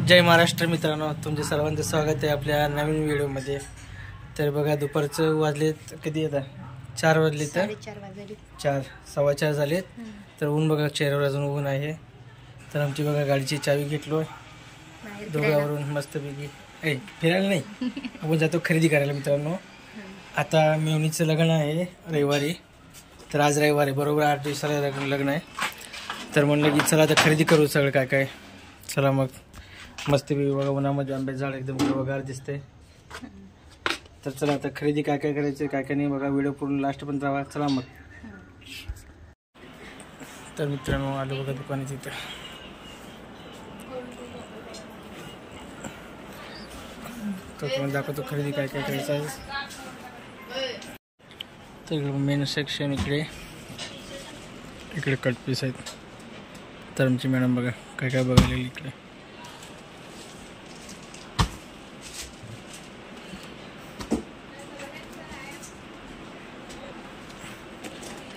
जय महाराष्ट्र मित्रांनो, तुमचे सर्वांचं स्वागत आहे आपल्या नवीन व्हिडिओमध्ये. तर बघा दुपारचं वाजलेत किती येतात 4 वाजले तर 4 4:15 झालेत. तर ऊन बघा चेहऱ्यावर अजून ऊन आहे. तर आमची बघा गाडीची चावी घेतलो दोघांवरून मस्तपैकी फिरायला नाही आपण जातो खरेदी करायला मित्रांनो. आता मेवणीचं लग्न आहे रविवारी. तर आज रविवारी बरोबर 8 दिवसाला लग्न आहे. तर म्हणलं की चला आता खरेदी करू सगळं काय काय. चला मग मस्तपैकी बघा उन्हामध्ये आंब्याचं झाड एकदम हिरवगार दिसते. तर चला आता खरेदी काय काय करायचं काय काय नाही बघा. व्हिडिओ पूर्ण लास्ट पण राहा. चला मग. तर मित्रांनो आलो बघा दुकानात इथं. तर तुम्हाला दाखवतो खरेदी काय काय करायचं आहे. तर इकडे मेन सेक्शन इकडे कट पीस आहेत. तर आमची मॅडम बघा काय काय बघायला इकडे.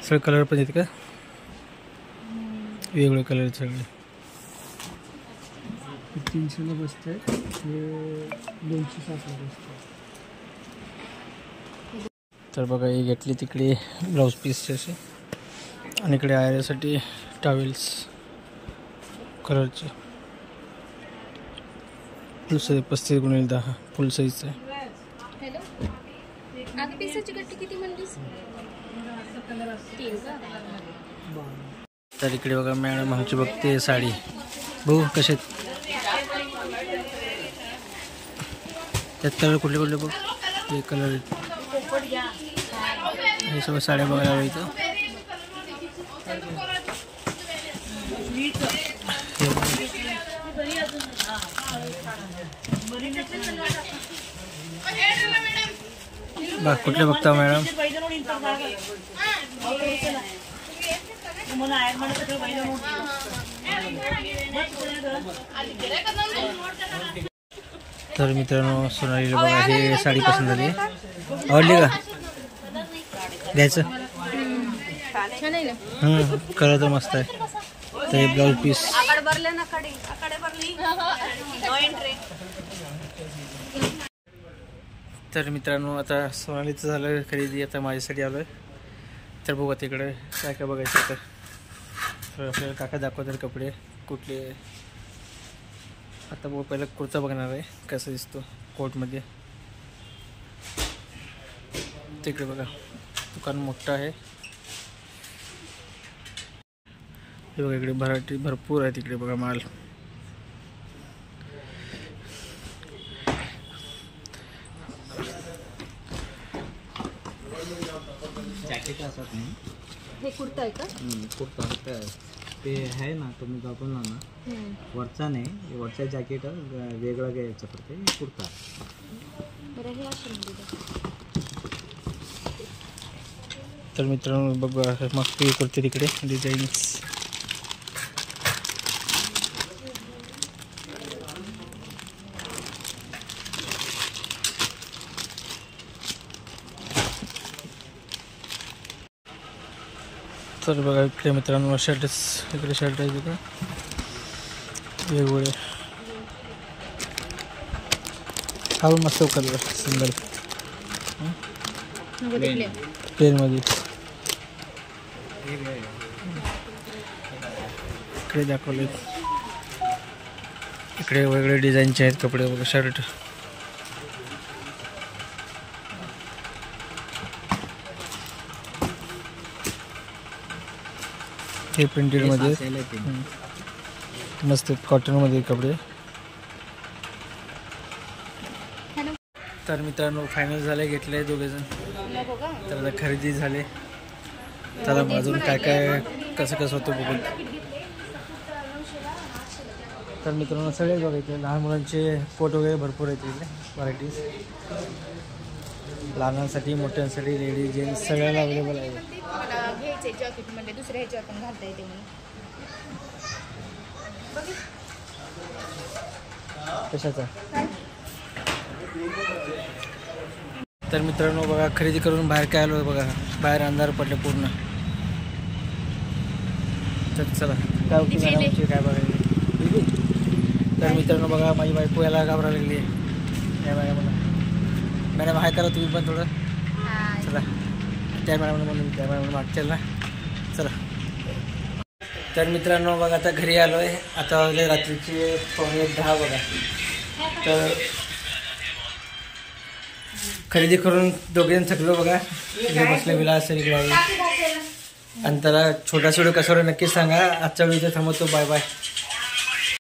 सगळे कलर पण आहेत का वेगवेगळे कलर सगळे. 300ला बसत आहे 260ला बसत. तर बघा ही घेतली तिकडे ब्लाऊज पीसचे असे आणि इकडे आयऱ्यासाठी टॉवेल्स कलरचे फुल साईज 35x10 फुल साईजचं आहे. तर इकडे बघा मॅडम आमची बघते साडी. भाऊ कसे त्यात कलर कुठले कुठले बघ हे कलर हे सगळं साड्या बघायला इथं. बघ कुठले बघता मॅडम. तर मित्रांनो सोनालीला बघा हे साडी पसंत झाली. आवडली का द्यायचं. कलर तर मस्त आहे. तर हे ब्लाऊज पीस. तर मित्रांनो आता सोनालीचं झालं खरेदी. आता माझ्यासाठी आलो आहे. तर बघा तिकडे काय काय बघायचं. तर आपल्याला काका दाखवतात कपडे कुठले. आता बघ पहिला कुर्ता बघणार आहे कसा दिसतो कोटमध्ये. तिकडे बघा दुकान मोठं आहे. हे बघा इकडे व्हरायटी भरपूर आहे तिकडे बघा माल. जॅकेट असत नाही हे कुर्ता आहे का. कुर्ता ते आहे ना तुम्ही दाखवला ना वरचा नाही वरचा जॅकेट वेगळं घ्यायचं पडते. कुर्ता तर मित्रांनो बघा मस्त कुर्ते तिकडे डिझाईन्स. तर बघा इकडे मित्रांनो शर्टच इकडे शर्ट आहे तिकडे वेगवेगळे. हा मस्त कलर सिंगल प्लेनमध्ये. इकडे दाखवले इकडे वेगळे डिझाईनचे आहेत कपडे बघा शर्ट. हे प्रिंटेड मध्ये मस्त कॉटन मध्ये कपडे. तर मित्रांनो फायनल झाले घेतले दोघेजण. तर आता खरेदी झाले. तर अजून काय काय कसं कसं होतं बघून. तर मित्रांनो सगळेच बघायचे लहान मुलांचे कोट वगैरे भरपूर आहेत इकडे व्हरायटीज. लहानांसाठी मोठ्यांसाठी लेडीज जेंट्स सगळ्याला अवेलेबल आहे. जॉकेटमध्ये दुसऱ्या ह्याच्यावर पण घालता येते म्हणून. कशाचा. तर मित्रांनो बघा खरेदी करून बाहेर काय आलो बघा. बाहेर अंधार पडले पूर्ण. तर चला काय काय बघायला तर मित्रांनो बघा माझी बायको याला घाबरायला लागली आहे. मॅडम हाय करा तुम्ही पण थोडं. चला त्या मॅडम म्हणून त्या मॅडम मागच्या ना. चला तर मित्रांनो बघा आता घरी आलो आहे. आता वाजले रात्रीचे 9:45 बघा. तर खरेदी करून दोघेजण थकलो बघा. इकडे बसले विलास इकडे आहे. आणि त्याला छोटा कसा नक्कीच सांगा. आजच्या वेळी थांबवतो. Bye bye.